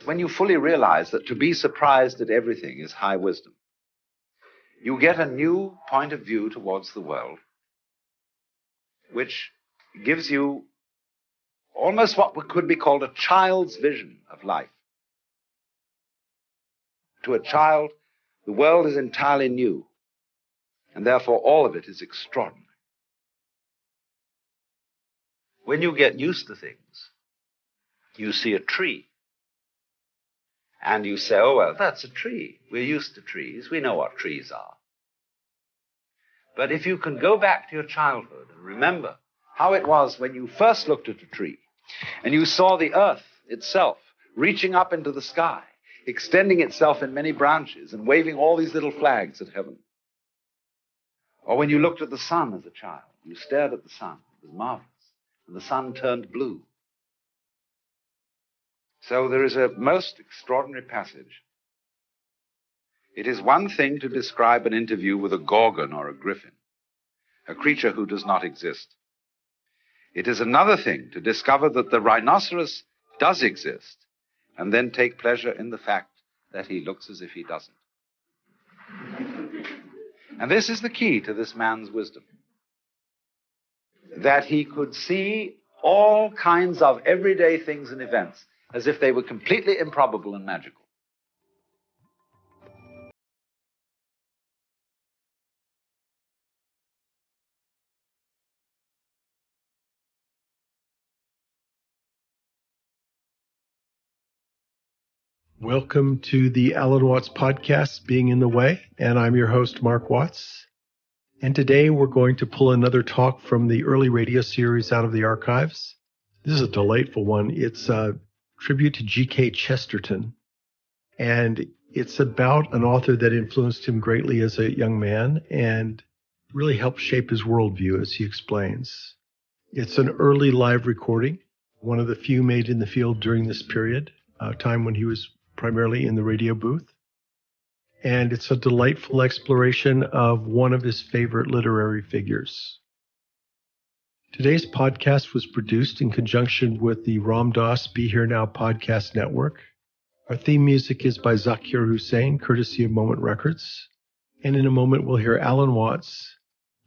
When you fully realize that to be surprised at everything is high wisdom, you get a new point of view towards the world, which gives you almost what could be called a child's vision of life. To a child, the world is entirely new, and therefore all of it is extraordinary. When you get used to things, you see a tree, and you say, oh, well, that's a tree. We're used to trees. We know what trees are. But if you can go back to your childhood and remember how it was when you first looked at a tree, and you saw the earth itself reaching up into the sky, extending itself in many branches and waving all these little flags at heaven. Or when you looked at the sun as a child, you stared at the sun, it was marvelous, and the sun turned blue. So there is a most extraordinary passage. It is one thing to describe an interview with a gorgon or a griffin, a creature who does not exist. It is another thing to discover that the rhinoceros does exist, and then take pleasure in the fact that he looks as if he doesn't. And this is the key to this man's wisdom, that he could see all kinds of everyday things and events as if they were completely improbable and magical. Welcome to the Alan Watts podcast, Being in the Way, and I'm your host, Mark Watts. And today we're going to pull another talk from the early radio series out of the archives. This is a delightful one. It's a tribute to G.K. Chesterton, and it's about an author that influenced him greatly as a young man and really helped shape his worldview, as he explains. It's an early live recording, one of the few made in the field during this period, a time when he was primarily in the radio booth. And it's a delightful exploration of one of his favorite literary figures. Today's podcast was produced in conjunction with the Ram Dass Be Here Now podcast network. Our theme music is by Zakir Hussain, courtesy of Moment Records. And in a moment, we'll hear Alan Watts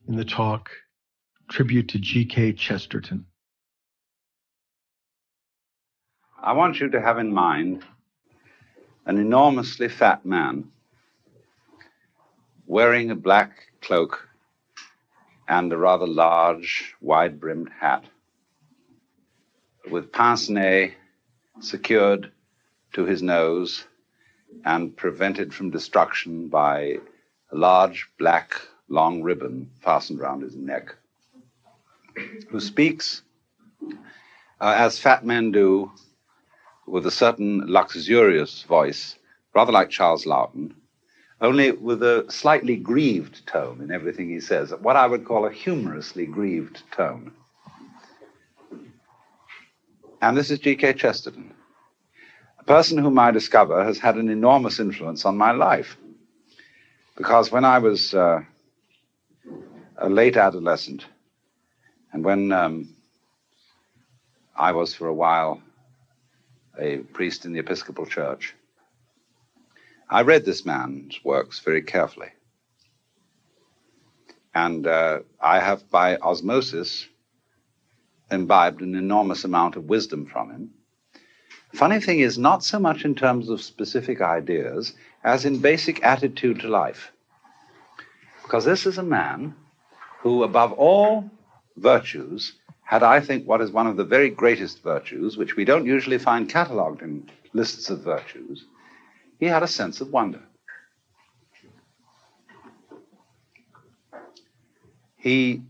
in the talk, Tribute to G.K. Chesterton. I want you to have in mind an enormously fat man wearing a black cloak and a rather large, wide-brimmed hat, with pince-nez secured to his nose and prevented from destruction by a large, black, long ribbon fastened round his neck, who speaks, as fat men do, with a certain luxurious voice, rather like Charles Laughton, only with a slightly grieved tone in everything he says, what I would call a humorously grieved tone. And this is G.K. Chesterton, a person whom I discover has had an enormous influence on my life. Because when I was a late adolescent, and when I was for a while a priest in the Episcopal Church, I read this man's works very carefully. And I have, by osmosis, imbibed an enormous amount of wisdom from him. Funny thing is, not so much in terms of specific ideas as in basic attitude to life. Because this is a man who, above all virtues, had, I think, what is one of the very greatest virtues, which we don't usually find catalogued in lists of virtues. He had a sense of wonder. He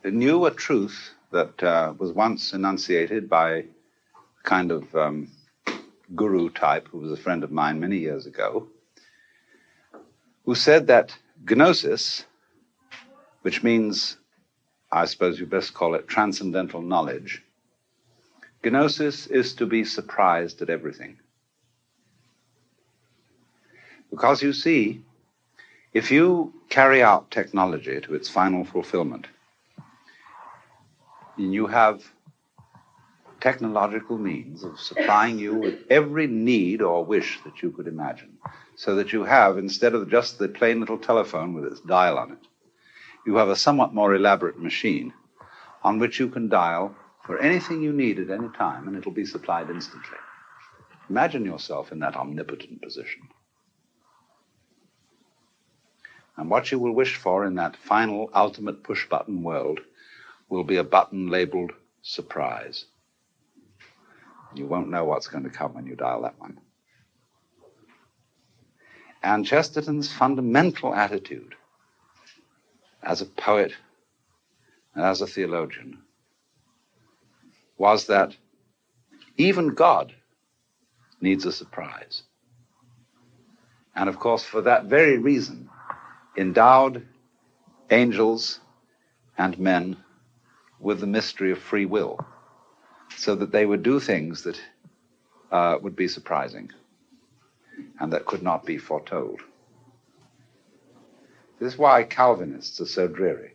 knew a truth that was once enunciated by a kind of guru type who was a friend of mine many years ago, who said that gnosis, which means, I suppose you best call it transcendental knowledge, gnosis is to be surprised at everything. Because you see, if you carry out technology to its final fulfillment, and you have technological means of supplying you with every need or wish that you could imagine, so that you have, instead of just the plain little telephone with its dial on it, you have a somewhat more elaborate machine on which you can dial for anything you need at any time, and it'll be supplied instantly. Imagine yourself in that omnipotent position. And what you will wish for in that final, ultimate push-button world will be a button labeled surprise. You won't know what's going to come when you dial that one. And Chesterton's fundamental attitude as a poet and as a theologian was that even God needs a surprise. And of course, for that very reason, endowed angels and men with the mystery of free will, so that they would do things that would be surprising and that could not be foretold. This is why Calvinists are so dreary,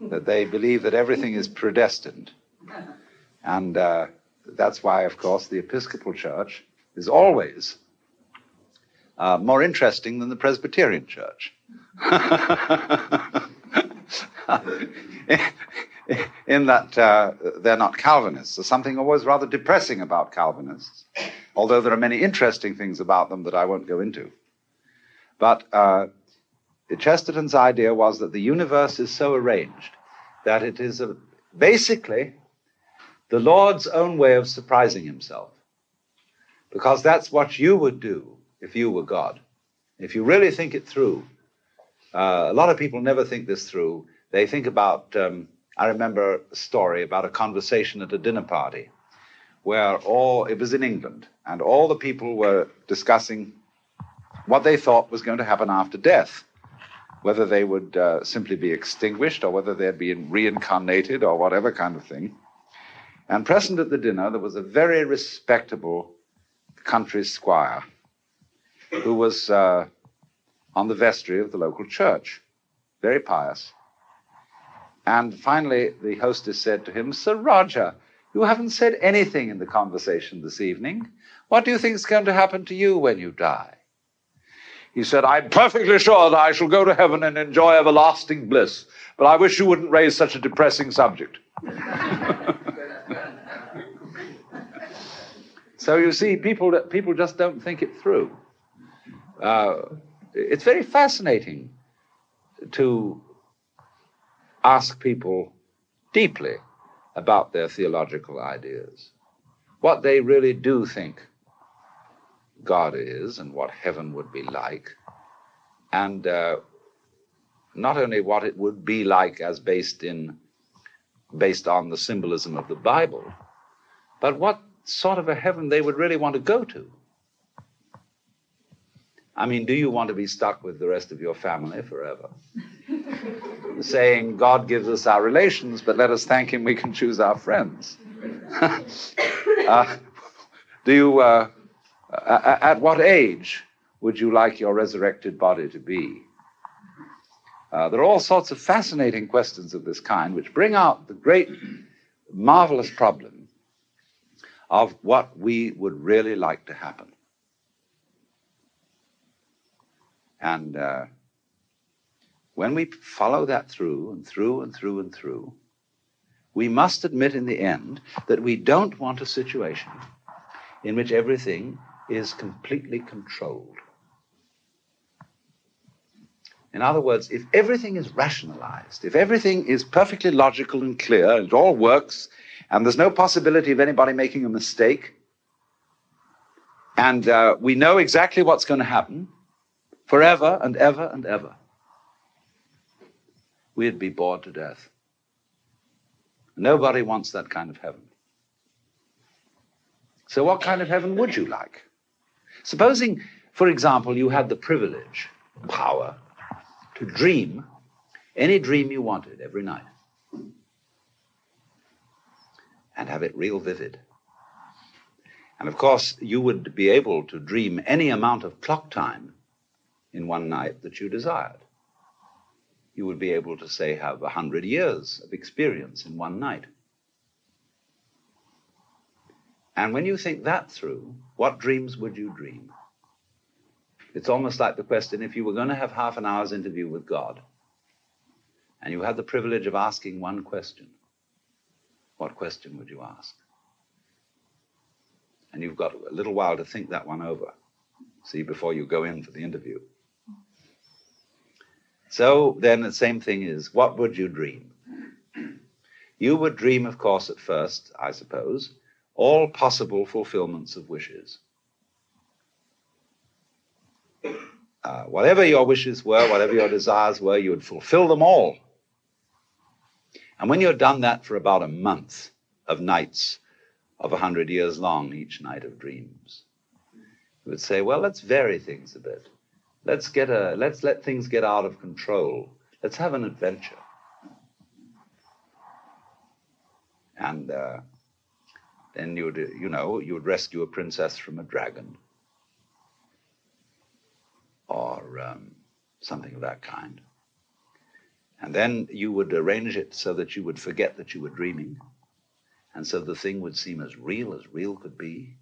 that they believe that everything is predestined. And that's why, of course, the Episcopal Church is always more interesting than the Presbyterian Church. In that they're not Calvinists. There's something always rather depressing about Calvinists, although there are many interesting things about them that I won't go into. But Chesterton's idea was that the universe is so arranged that it is basically the Lord's own way of surprising himself, because that's what you would do if you were God. If you really think it through, a lot of people never think this through. They think about, I remember a story about a conversation at a dinner party where it was in England, and all the people were discussing what they thought was going to happen after death, whether they would simply be extinguished or whether they'd be reincarnated or whatever kind of thing. And present at the dinner, there was a very respectable country squire who was on the vestry of the local church, very pious. And finally, the hostess said to him, "Sir Roger, you haven't said anything in the conversation this evening. What do you think is going to happen to you when you die?" He said, "I'm perfectly sure that I shall go to heaven and enjoy everlasting bliss, but I wish you wouldn't raise such a depressing subject." So you see, people just don't think it through. It's very fascinating to ask people deeply about their theological ideas, what they really do think God is and what heaven would be like, and not only what it would be like as based on the symbolism of the Bible, but what sort of a heaven they would really want to go to. I mean, do you want to be stuck with the rest of your family forever? Saying, God gives us our relations, but let us thank him we can choose our friends. At what age would you like your resurrected body to be? There are all sorts of fascinating questions of this kind which bring out the great, marvelous problem of what we would really like to happen. And when we follow that through and through and through and through, we must admit in the end that we don't want a situation in which everything is completely controlled. In other words, if everything is rationalized, if everything is perfectly logical and clear, and it all works, and there's no possibility of anybody making a mistake, and we know exactly what's going to happen forever and ever and ever, we'd be bored to death. Nobody wants that kind of heaven. So what kind of heaven would you like? Supposing, for example, you had the privilege, power, to dream any dream you wanted every night and have it real vivid. And of course, you would be able to dream any amount of clock time in one night that you desired. You would be able to, say, have 100 years of experience in one night. And when you think that through, what dreams would you dream? It's almost like the question, if you were going to have half an hour's interview with God, and you had the privilege of asking one question, what question would you ask? And you've got a little while to think that one over, see, before you go in for the interview. So then the same thing is, what would you dream? You would dream, of course, at first, I suppose, all possible fulfillments of wishes. Whatever your wishes were, whatever your desires were, you would fulfill them all. And when you're done that for about a month of nights of 100 years long, each night of dreams, you would say, well, let's vary things a bit. Let's let things get out of control. Let's have an adventure. And then you would rescue a princess from a dragon, or something of that kind. And then you would arrange it so that you would forget that you were dreaming, and so the thing would seem as real could be.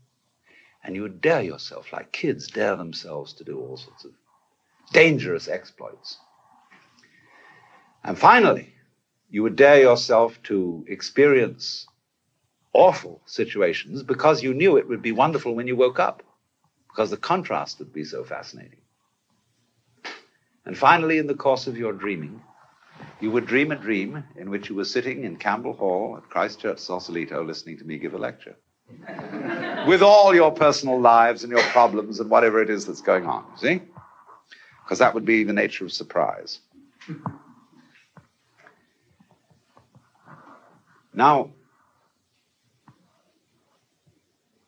And you would dare yourself, like kids dare themselves to do all sorts of dangerous exploits. And finally, you would dare yourself to experience awful situations because you knew it would be wonderful when you woke up, because the contrast would be so fascinating. And finally, in the course of your dreaming, you would dream a dream in which you were sitting in Campbell Hall at Christ Church, Sausalito, listening to me give a lecture, with all your personal lives and your problems and whatever it is that's going on, see? Because that would be the nature of surprise. Now,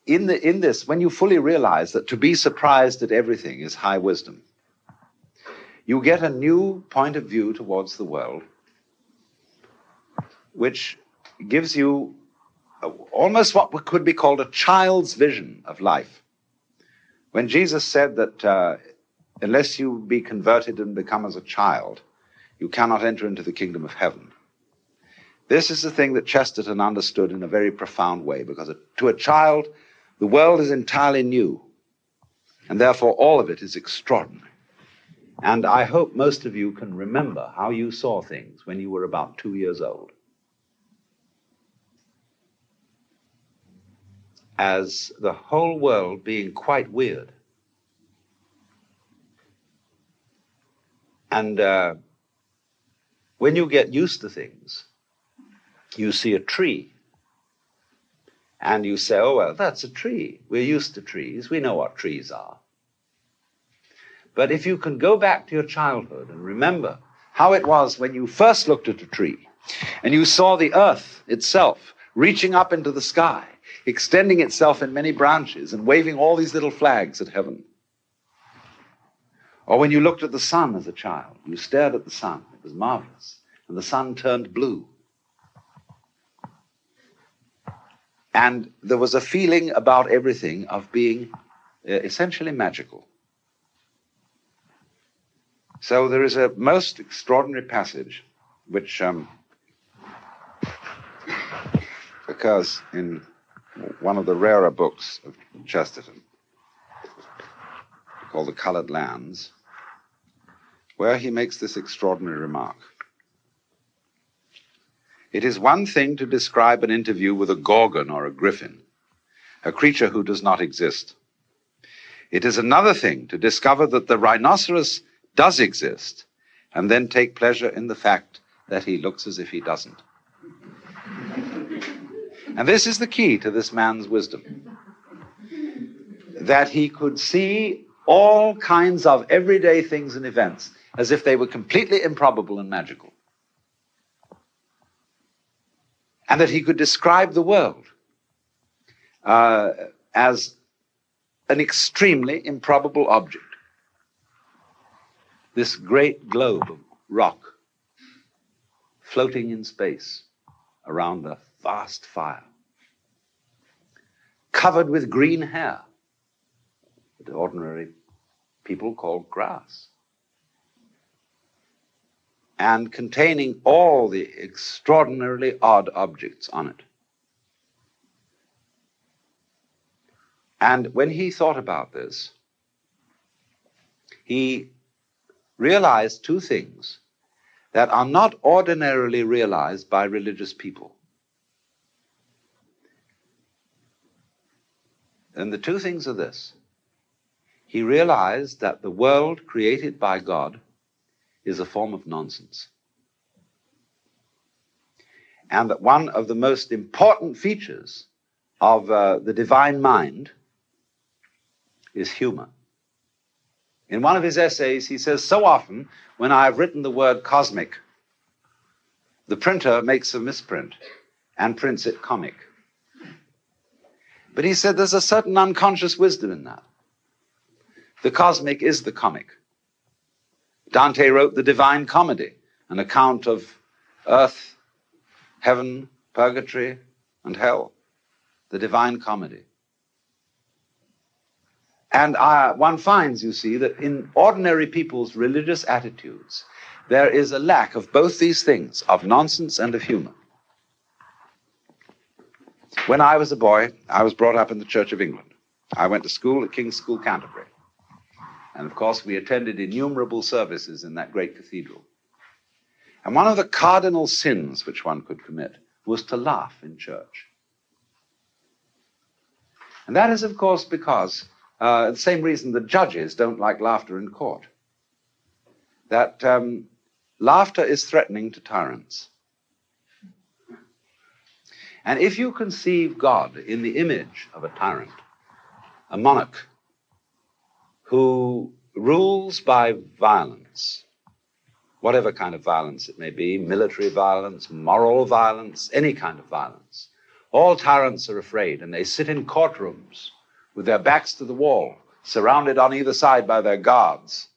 in this, when you fully realize that to be surprised at everything is high wisdom, you get a new point of view towards the world, which gives you almost what could be called a child's vision of life. When Jesus said that unless you be converted and become as a child, you cannot enter into the kingdom of heaven. This is the thing that Chesterton understood in a very profound way, because to a child, the world is entirely new, and therefore all of it is extraordinary. And I hope most of you can remember how you saw things when you were about 2 years old, as the whole world being quite weird. And when you get used to things, you see a tree, and you say, oh, well, that's a tree. We're used to trees. We know what trees are. But if you can go back to your childhood and remember how it was when you first looked at a tree, and you saw the earth itself reaching up into the sky, extending itself in many branches and waving all these little flags at heaven. Or when you looked at the sun as a child, you stared at the sun. It was marvelous. And the sun turned blue. And there was a feeling about everything of being essentially magical. So there is a most extraordinary passage which occurs in one of the rarer books of Chesterton, called The Colored Lands, where he makes this extraordinary remark. It is one thing to describe an interview with a gorgon or a griffin, a creature who does not exist. It is another thing to discover that the rhinoceros does exist, and then take pleasure in the fact that he looks as if he doesn't. And this is the key to this man's wisdom, that he could see all kinds of everyday things and events as if they were completely improbable and magical. And that he could describe the world as an extremely improbable object. This great globe of rock floating in space around a vast fire, covered with green hair that ordinary people call grass, and containing all the extraordinarily odd objects on it. And when he thought about this, he realized two things that are not ordinarily realized by religious people. And the two things are this. He realized that the world created by God is a form of nonsense. And that one of the most important features of the divine mind is humor. In one of his essays, he says, so often when I've written the word cosmic, the printer makes a misprint and prints it comic. But he said there's a certain unconscious wisdom in that. The cosmic is the comic. Dante wrote the Divine Comedy, an account of earth, heaven, purgatory, and hell. The Divine Comedy. And one finds, you see, that in ordinary people's religious attitudes, there is a lack of both these things, of nonsense and of humor. When I was a boy, I was brought up in the Church of England. I went to school at King's School, Canterbury. And of course, we attended innumerable services in that great cathedral. And one of the cardinal sins which one could commit was to laugh in church. And that is, of course, because the same reason the judges don't like laughter in court. That laughter is threatening to tyrants. And if you conceive God in the image of a tyrant, a monarch who rules by violence, whatever kind of violence it may be, military violence, moral violence, any kind of violence, all tyrants are afraid, and they sit in courtrooms with their backs to the wall, surrounded on either side by their guards.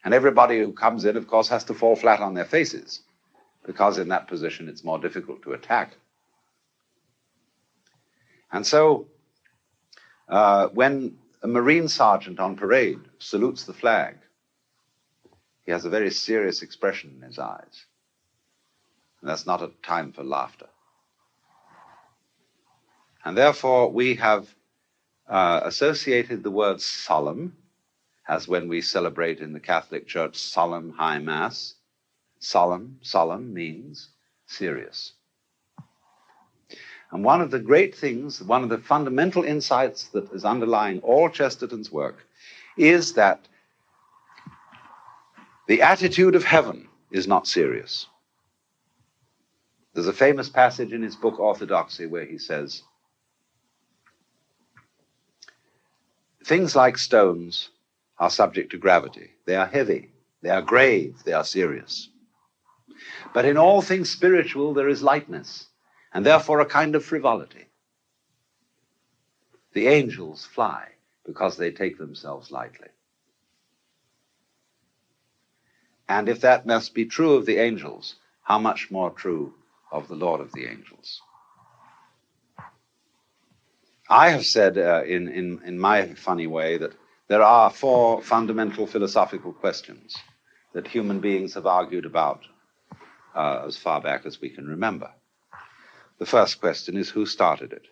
And everybody who comes in, of course, has to fall flat on their faces, because in that position it's more difficult to attack. And so when a Marine sergeant on parade salutes the flag, he has a very serious expression in his eyes. And that's not a time for laughter. And therefore, we have associated the word solemn, as when we celebrate in the Catholic Church solemn high mass. Solemn means serious. And one of the great things, one of the fundamental insights that is underlying all Chesterton's work is that the attitude of heaven is not serious. There's a famous passage in his book Orthodoxy where he says, things like stones are subject to gravity. They are heavy, they are grave, they are serious. But in all things spiritual there is lightness, and therefore a kind of frivolity. The angels fly because they take themselves lightly. And if that must be true of the angels, how much more true of the Lord of the angels? I have said in my funny way that there are four fundamental philosophical questions that human beings have argued about as far back as we can remember. The first question is, who started it?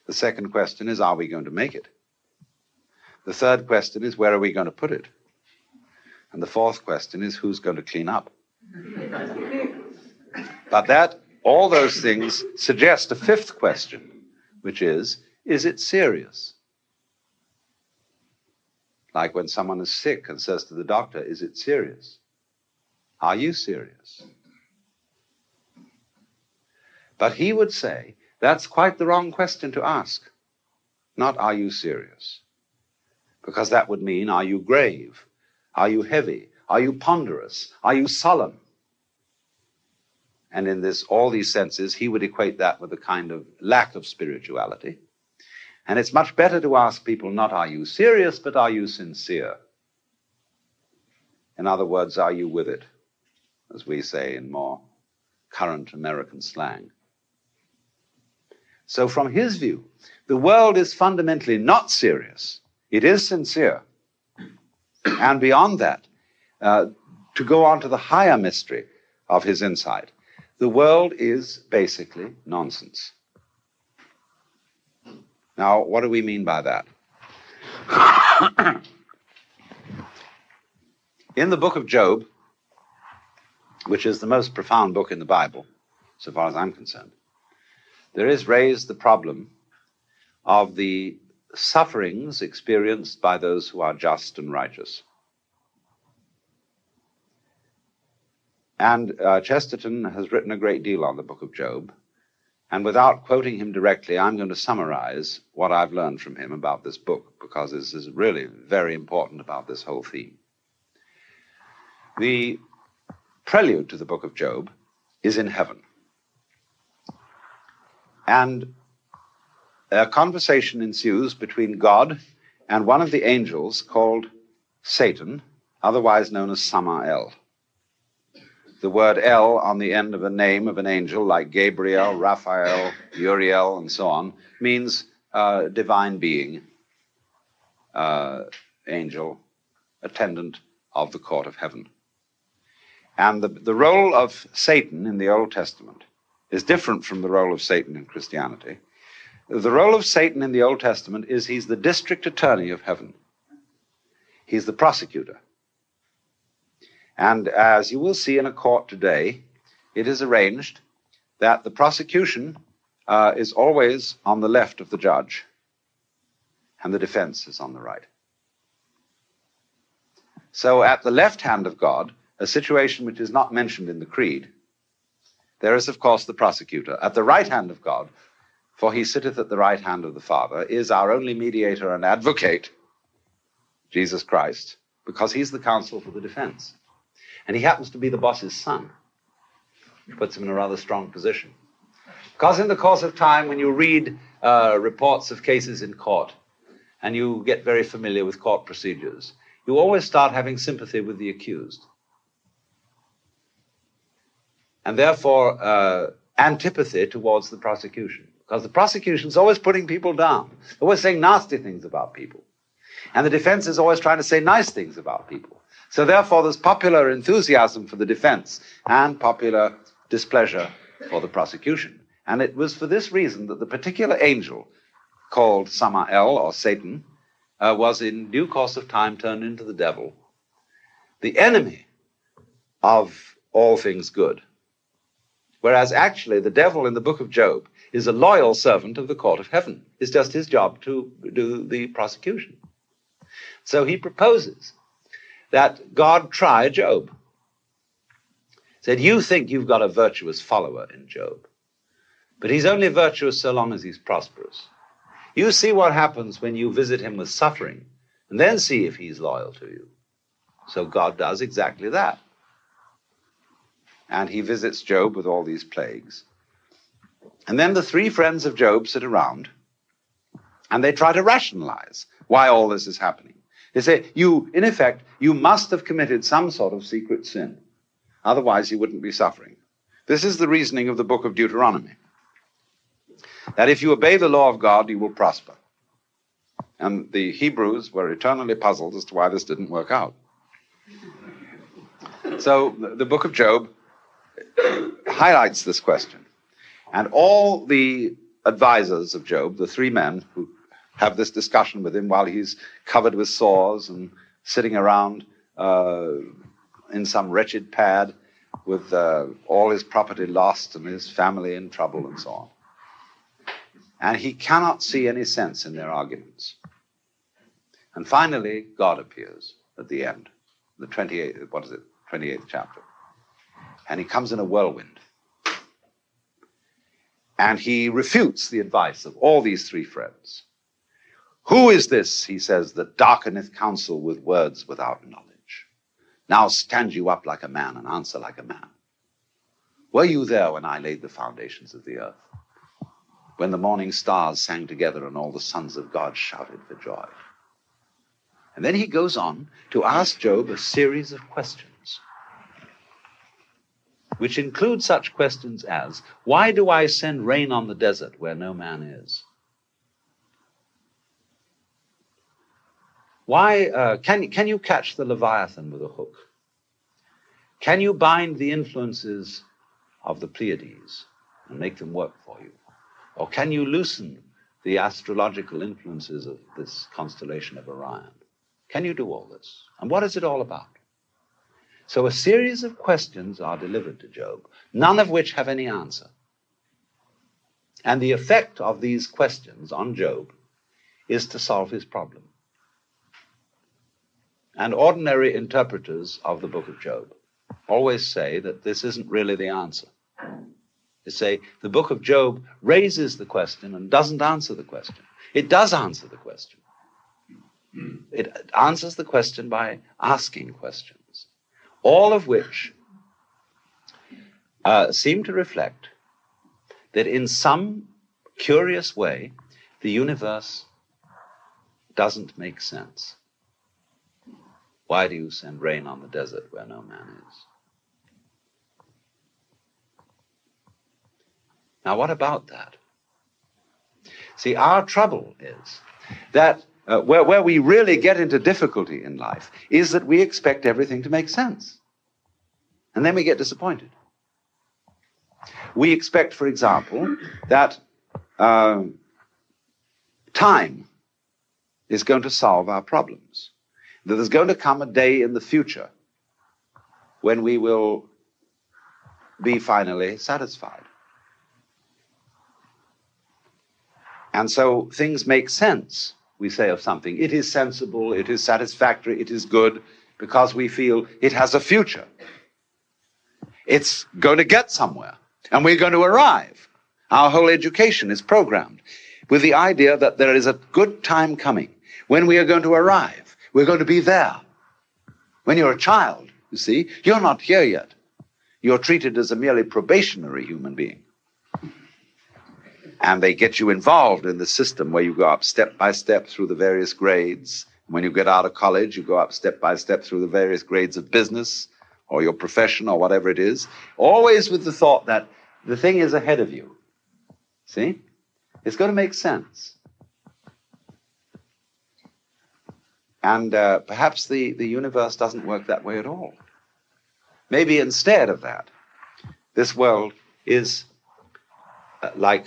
The second question is, are we going to make it? The third question is, where are we going to put it? And the fourth question is, who's going to clean up? But all those things suggest a fifth question, which is it serious? Like when someone is sick and says to the doctor, is it serious? Are you serious? But he would say, that's quite the wrong question to ask. Not, are you serious? Because that would mean, are you grave? Are you heavy? Are you ponderous? Are you solemn? And in all these senses, he would equate that with a kind of lack of spirituality. And it's much better to ask people not, are you serious, but are you sincere? In other words, are you with it? As we say in more current American slang. So from his view, the world is fundamentally not serious. It is sincere. And beyond that, to go on to the higher mystery of his insight, the world is basically nonsense. Now, what do we mean by that? In the book of Job, which is the most profound book in the Bible, so far as I'm concerned, there is raised the problem of the sufferings experienced by those who are just and righteous. And Chesterton has written a great deal on the book of Job, and without quoting him directly, I'm going to summarize what I've learned from him about this book, because this is really very important about this whole theme. The prelude to the book of Job is in heaven. And a conversation ensues between God and one of the angels called Satan, otherwise known as Samael. The word El on the end of a name of an angel like Gabriel, Raphael, Uriel, and so on, means divine being, angel, attendant of the court of heaven. And the role of Satan in the Old Testament is different from the role of Satan in Christianity. The role of Satan in the Old Testament is he's the district attorney of heaven. He's the prosecutor. And as you will see in a court today, it is arranged that the prosecution is always on the left of the judge, and the defense is on the right. So at the left hand of God, a situation which is not mentioned in the creed, there is, of course, the prosecutor. At the right hand of God, for he sitteth at the right hand of the Father, is our only mediator and advocate, Jesus Christ, because he's the counsel for the defense. And he happens to be the boss's son, which puts him in a rather strong position. Because in the course of time, when you read reports of cases in court, and you get very familiar with court procedures, you always start having sympathy with the accused. And therefore, antipathy towards the prosecution. Because the prosecution is always putting people down, always saying nasty things about people. And the defense is always trying to say nice things about people. So therefore, there's popular enthusiasm for the defense and popular displeasure for the prosecution. And it was for this reason that the particular angel called Samael, or Satan, was in due course of time turned into the devil, the enemy of all things good. Whereas actually the devil in the book of Job is a loyal servant of the court of heaven. It's just his job to do the prosecution. So he proposes that God try Job. Said, you think you've got a virtuous follower in Job, but he's only virtuous so long as he's prosperous. You see what happens when you visit him with suffering, and then see if he's loyal to you. So God does exactly that. And he visits Job with all these plagues. And then the three friends of Job sit around, and they try to rationalize why all this is happening. They say, in effect, you must have committed some sort of secret sin. Otherwise, you wouldn't be suffering. This is the reasoning of the book of Deuteronomy. That if you obey the law of God, you will prosper. And the Hebrews were eternally puzzled as to why this didn't work out. So the book of Job highlights this question. And all the advisors of Job, the three men who have this discussion with him while he's covered with sores and sitting around in some wretched pad with all his property lost and his family in trouble and so on. And he cannot see any sense in their arguments. And finally, God appears at the end, the 28th chapter. And he comes in a whirlwind. And he refutes the advice of all these three friends. Who is this, he says, that darkeneth counsel with words without knowledge? Now stand you up like a man and answer like a man. Were you there when I laid the foundations of the earth? When the morning stars sang together and all the sons of God shouted for joy? And then he goes on to ask Job a series of questions, which include such questions as, why do I send rain on the desert where no man is? Why can you catch the Leviathan with a hook? Can you bind the influences of the Pleiades and make them work for you? Or can you loosen the astrological influences of this constellation of Orion? Can you do all this? And what is it all about? So a series of questions are delivered to Job, none of which have any answer. And the effect of these questions on Job is to solve his problem. And ordinary interpreters of the book of Job always say that this isn't really the answer. They say the book of Job raises the question and doesn't answer the question. It does answer the question. It answers the question by asking questions, all of which seem to reflect that in some curious way, the universe doesn't make sense. Why do you send rain on the desert where no man is? Now, what about that? See, our trouble is that where we really get into difficulty in life is that we expect everything to make sense. And then we get disappointed. We expect, for example, that time is going to solve our problems. That there's going to come a day in the future when we will be finally satisfied. And so things make sense, we say, of something. It is sensible, it is satisfactory, it is good, because we feel it has a future. It's going to get somewhere, and we're going to arrive. Our whole education is programmed with the idea that there is a good time coming when we are going to arrive. We're going to be there. When you're a child, you see, you're not here yet. You're treated as a merely probationary human being. And they get you involved in the system where you go up step by step through the various grades. When you get out of college, you go up step by step through the various grades of business or your profession or whatever it is, always with the thought that the thing is ahead of you. See? It's going to make sense. And perhaps the universe doesn't work that way at all. Maybe instead of that, this world is like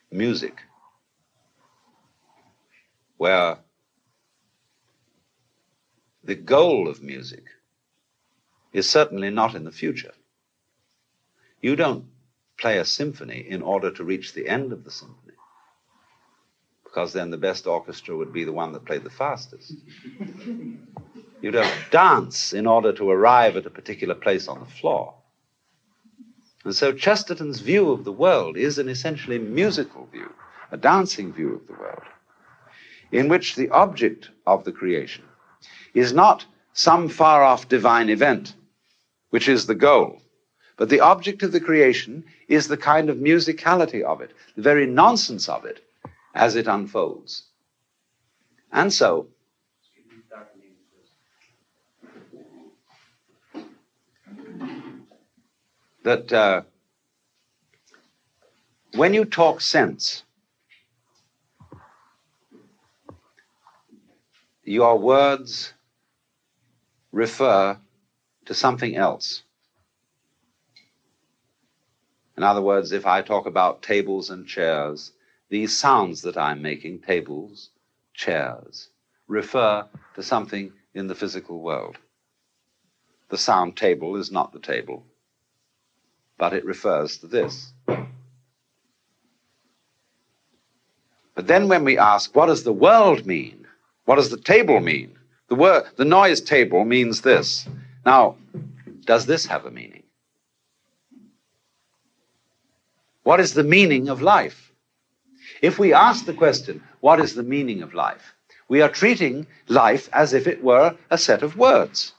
music, where the goal of music is certainly not in the future. You don't play a symphony in order to reach the end of the symphony, because then the best orchestra would be the one that played the fastest. You don't dance in order to arrive at a particular place on the floor. And so Chesterton's view of the world is an essentially musical view, a dancing view of the world, in which the object of the creation is not some far-off divine event, which is the goal, but the object of the creation is the kind of musicality of it, the very nonsense of it, as it unfolds. And so, that when you talk sense, your words refer to something else. In other words, if I talk about tables and chairs, these sounds that I'm making, tables, chairs, refer to something in the physical world. The sound table is not the table, but it refers to this. But then when we ask, what does the world mean? What does the table mean? The noise table means this. Now, does this have a meaning? What is the meaning of life? If we ask the question, what is the meaning of life? We are treating life as if it were a set of words,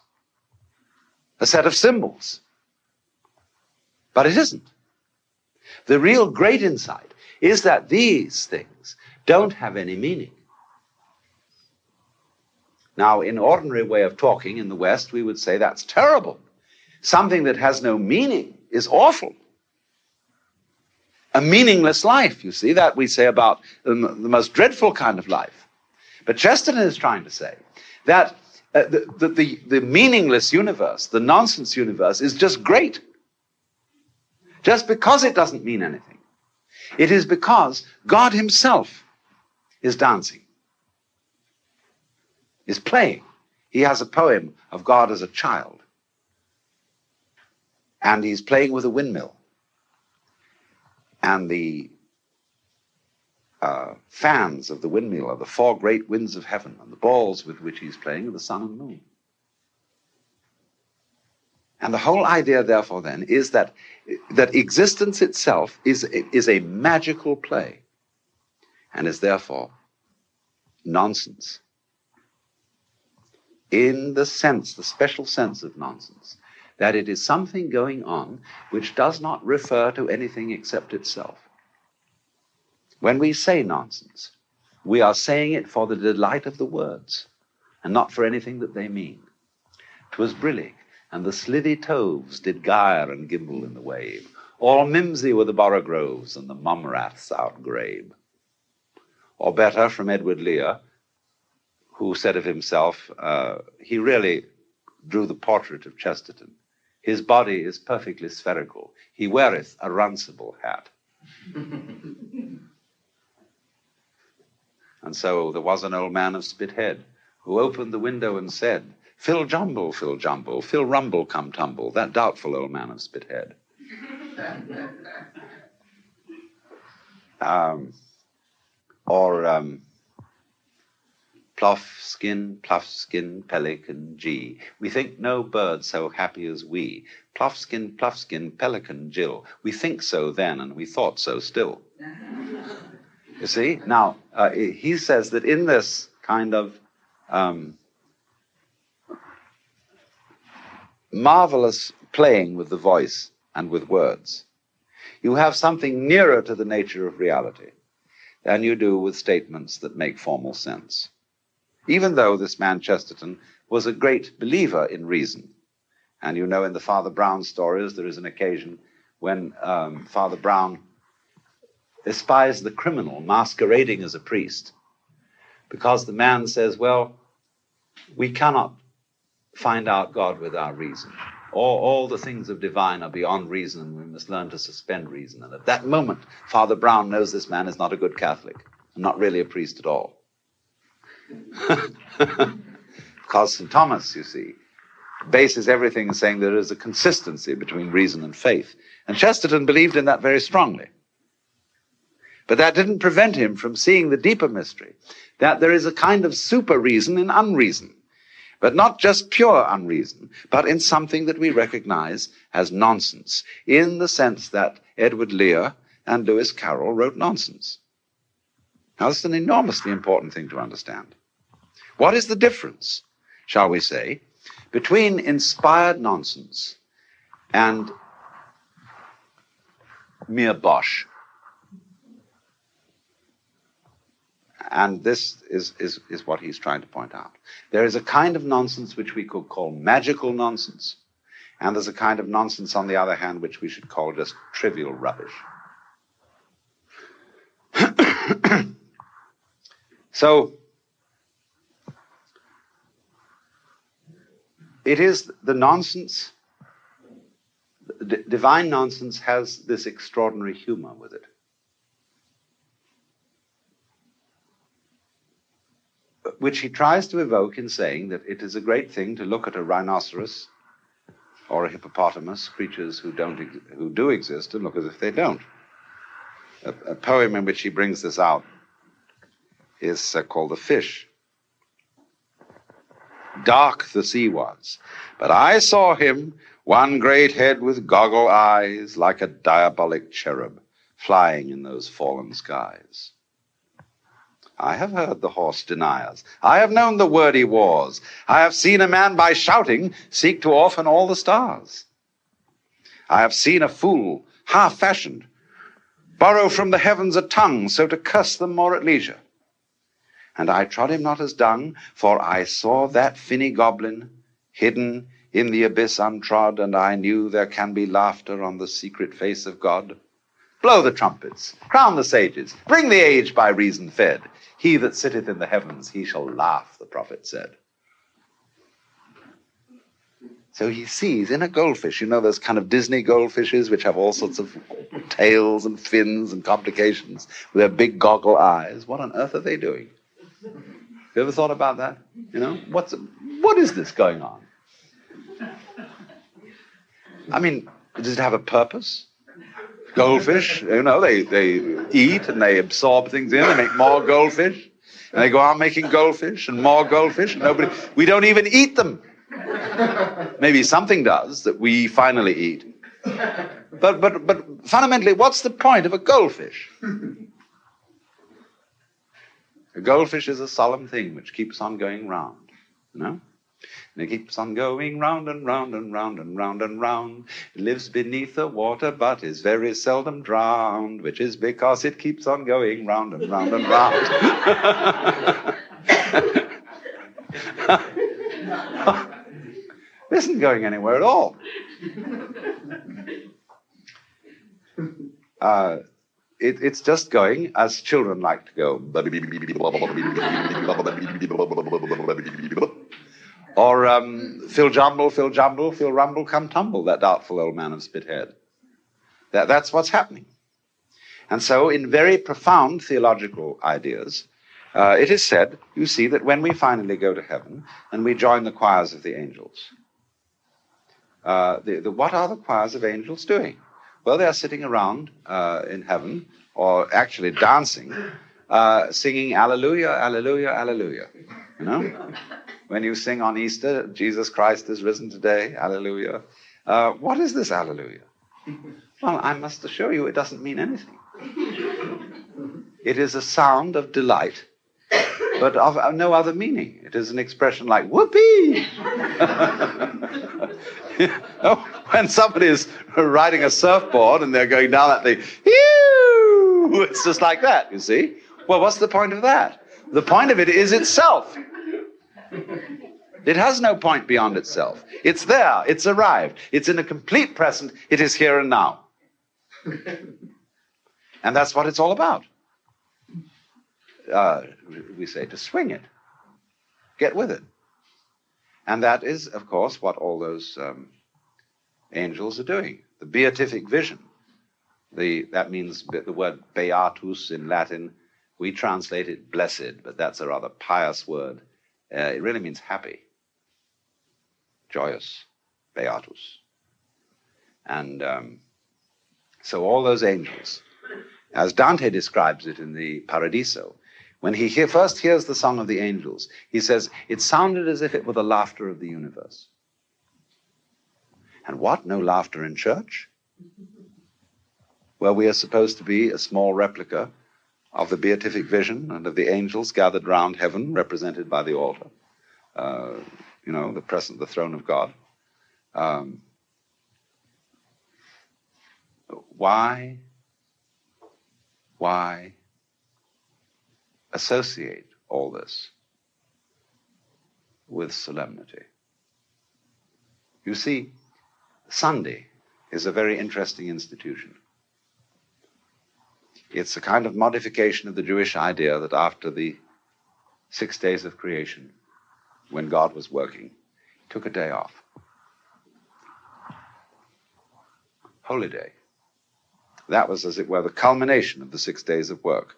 a set of symbols. But it isn't. The real great insight is that these things don't have any meaning. Now, in ordinary way of talking in the West, we would say that's terrible. Something that has no meaning is awful. A meaningless life, you see, that we say about the most dreadful kind of life. But Chesterton is trying to say that the meaningless universe, the nonsense universe, is just great. Just because it doesn't mean anything. It is because God himself is dancing, is playing. He has a poem of God as a child, and he's playing with a windmill. And the fans of the windmill are the four great winds of heaven, and the balls with which he's playing are the sun and moon. And the whole idea, therefore, then, is that existence itself is a magical play, and is therefore nonsense. In the sense, the special sense of nonsense, that it is something going on which does not refer to anything except itself. When we say nonsense, we are saying it for the delight of the words, and not for anything that they mean. 'Twas brillig, and the slithy toves did gyre and gimble in the wave. All mimsy were the borogroves, and the mumraths outgrabe. Or better, from Edward Lear, who said of himself, he really drew the portrait of Chesterton. His body is perfectly spherical. He weareth a runcible hat. And so there was an old man of Spithead who opened the window and said, Fill jumble, fill rumble, come tumble, that doubtful old man of Spithead. Plough skin, pelican, G. We think no bird so happy as we. Plough skin, pelican, Jill. We think so then, and we thought so still. You see? Now, he says that in this kind of marvelous playing with the voice and with words, you have something nearer to the nature of reality than you do with statements that make formal sense. Even though this man Chesterton was a great believer in reason. And you know, in the Father Brown stories, there is an occasion when Father Brown espies the criminal masquerading as a priest, because the man says, well, we cannot find out God with our reason. All the things of divine are beyond reason, and we must learn to suspend reason. And at that moment, Father Brown knows this man is not a good Catholic, and not really a priest at all. Because St. Thomas, you see, bases everything saying there is a consistency between reason and faith. And Chesterton believed in that very strongly. But that didn't prevent him from seeing the deeper mystery, that there is a kind of super reason in unreason, but not just pure unreason, but in something that we recognize as nonsense, in the sense that Edward Lear and Lewis Carroll wrote nonsense. Now, this is an enormously important thing to understand. What is the difference, shall we say, between inspired nonsense and mere bosh? And this is what he's trying to point out. There is a kind of nonsense which we could call magical nonsense, and there's a kind of nonsense, on the other hand, which we should call just trivial rubbish. So, it is the nonsense, divine nonsense has this extraordinary humor with it. Which he tries to evoke in saying that it is a great thing to look at a rhinoceros or a hippopotamus, creatures who do exist, and look as if they don't. A poem in which he brings this out is called The Fish. Dark the sea was, but I saw him, one great head with goggle eyes, like a diabolic cherub, flying in those fallen skies. I have heard the horse deniers. I have known the wordy wars. I have seen a man by shouting seek to orphan all the stars. I have seen a fool, half-fashioned, borrow from the heavens a tongue, so to curse them more at leisure. And I trod him not as dung, for I saw that finny goblin hidden in the abyss untrod, and I knew there can be laughter on the secret face of God. Blow the trumpets, crown the sages, bring the age by reason fed. He that sitteth in the heavens, he shall laugh, the prophet said. So he sees in a goldfish, those kind of Disney goldfishes which have all sorts of tails and fins and complications with their big goggle eyes. What on earth are they doing? You ever thought about that? What is this going on? I mean, does it have a purpose? Goldfish, they eat and they absorb things in, they make more goldfish, and they go on making goldfish and more goldfish, and we don't even eat them. Maybe something does that we finally eat. But fundamentally, what's the point of a goldfish? A goldfish is a solemn thing which keeps on going round, And it keeps on going round and round and round and round and round. It lives beneath the water, but is very seldom drowned, which is because it keeps on going round and round and round. It isn't going anywhere at all. It's just going as children like to go. Or Phil Jumble, Phil Rumble, come tumble, that doubtful old man of Spithead. That's what's happening. And so in very profound theological ideas, it is said, you see, that when we finally go to heaven and we join the choirs of the angels, what are the choirs of angels doing? Well, they are sitting around in heaven, or actually dancing, singing Alleluia, Alleluia, Alleluia. When you sing on Easter, Jesus Christ is risen today, Alleluia. What is this Alleluia? Well, I must assure you it doesn't mean anything. It is a sound of delight, but of no other meaning. It is an expression like, whoopee! When somebody is riding a surfboard and they're going down that thing, ew! It's just like that, you see. Well, what's the point of that? The point of it is itself. It has no point beyond itself. It's there. It's arrived. It's in a complete present. It is here and now. And that's what it's all about. We say to swing it. Get with it. And that is, of course, what all those angels are doing. The beatific vision. That means the word beatus in Latin. We translate it blessed, but that's a rather pious word. It really means happy, joyous, beatus. And so all those angels, as Dante describes it in the Paradiso, when he first hears the song of the angels, he says, it sounded as if it were the laughter of the universe. And what? No laughter in church? Well, we are supposed to be a small replica of the beatific vision and of the angels gathered round heaven, represented by the altar, the throne of God. Why associate all this with solemnity? You see, Sunday is a very interesting institution. It's a kind of modification of the Jewish idea that after the 6 days of creation, when God was working, he took a day off. Holy day. That was, as it were, the culmination of the 6 days of work.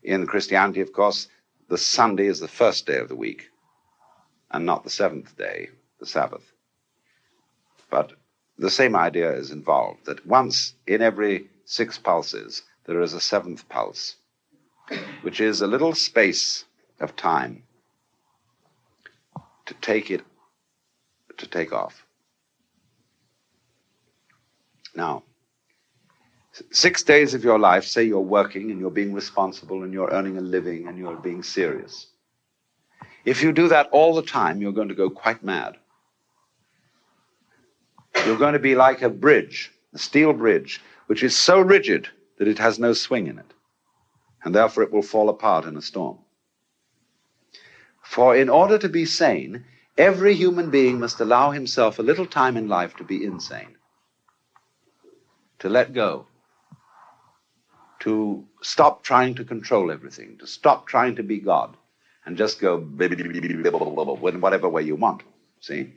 In Christianity, of course, the Sunday is the first day of the week, and not the seventh day, the Sabbath. But the same idea is involved, that once in every 6 pulses, there is a 7th pulse, which is a little space of time to take off. Now, 6 days of your life, say you're working and you're being responsible and you're earning a living and you're being serious. If you do that all the time, you're going to go quite mad. You're going to be like a bridge, a steel bridge, which is so rigid that it has no swing in it, and therefore it will fall apart in a storm. For in order to be sane, every human being must allow himself a little time in life to be insane, to let go, to stop trying to control everything, to stop trying to be God, and just go in whatever way you want, see?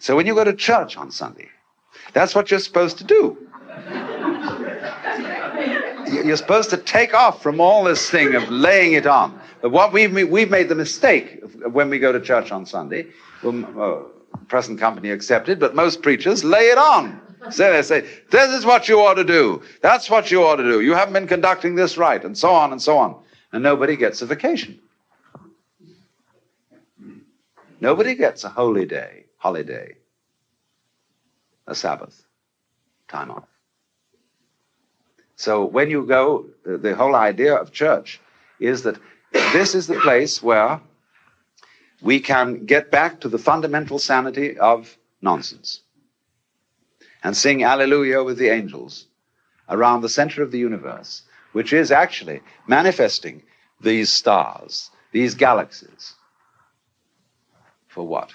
So when you go to church on Sunday, that's what you're supposed to do. You're supposed to take off from all this thing of laying it on. But what we've made the mistake when we go to church on Sunday, present company accepted, but most preachers lay it on. So they say, this is what you ought to do. That's what you ought to do. You haven't been conducting this right, and so on and so on. And nobody gets a vacation. Nobody gets a holy day, holiday, a Sabbath, time off. So when you go, the whole idea of church is that this is the place where we can get back to the fundamental sanity of nonsense and sing Alleluia with the angels around the center of the universe, which is actually manifesting these stars, these galaxies. For what?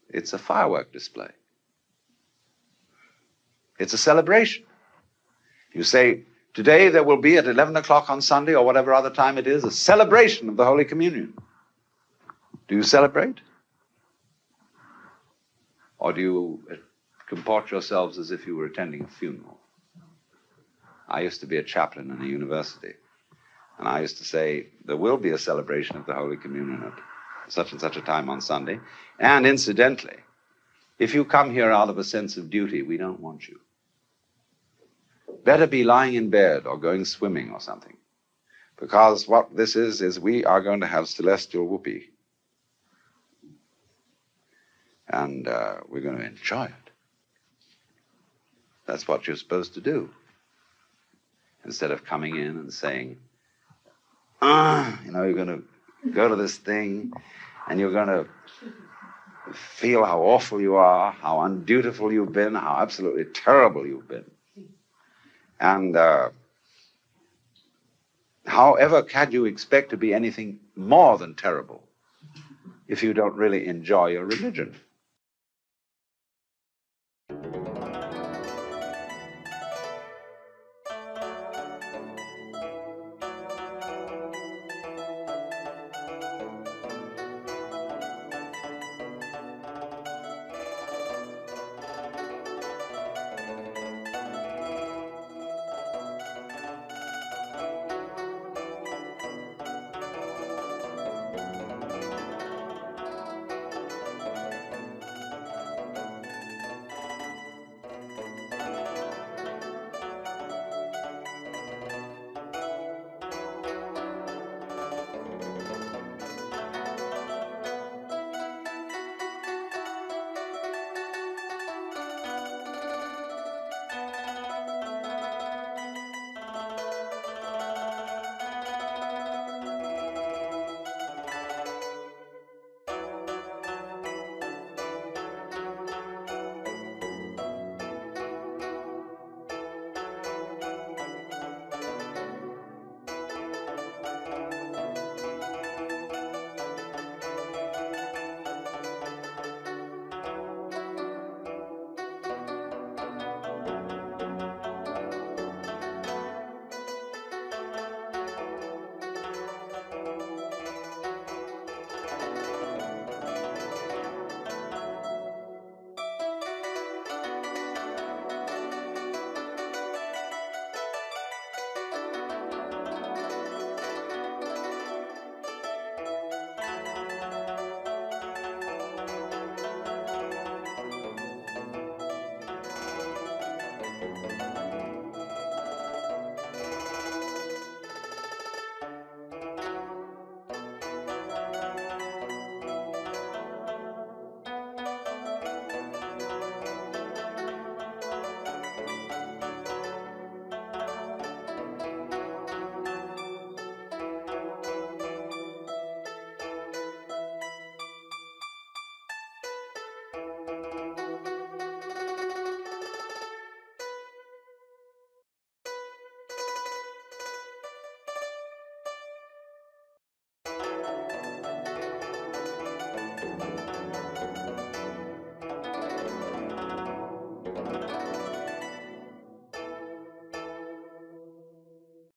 It's a firework display. It's a celebration. You say, today there will be at 11 o'clock on Sunday or whatever other time it is, a celebration of the Holy Communion. Do you celebrate? Or do you comport yourselves as if you were attending a funeral? I used to be a chaplain in a university, and I used to say, there will be a celebration of the Holy Communion at such and such a time on Sunday. And incidentally, if you come here out of a sense of duty, we don't want you. Better be lying in bed or going swimming or something. Because what this is we are going to have celestial whoopee. And we're going to enjoy it. That's what you're supposed to do. Instead of coming in and saying, you're going to go to this thing and you're going to feel how awful you are, how undutiful you've been, how absolutely terrible you've been. And however can you expect to be anything more than terrible if you don't really enjoy your religion?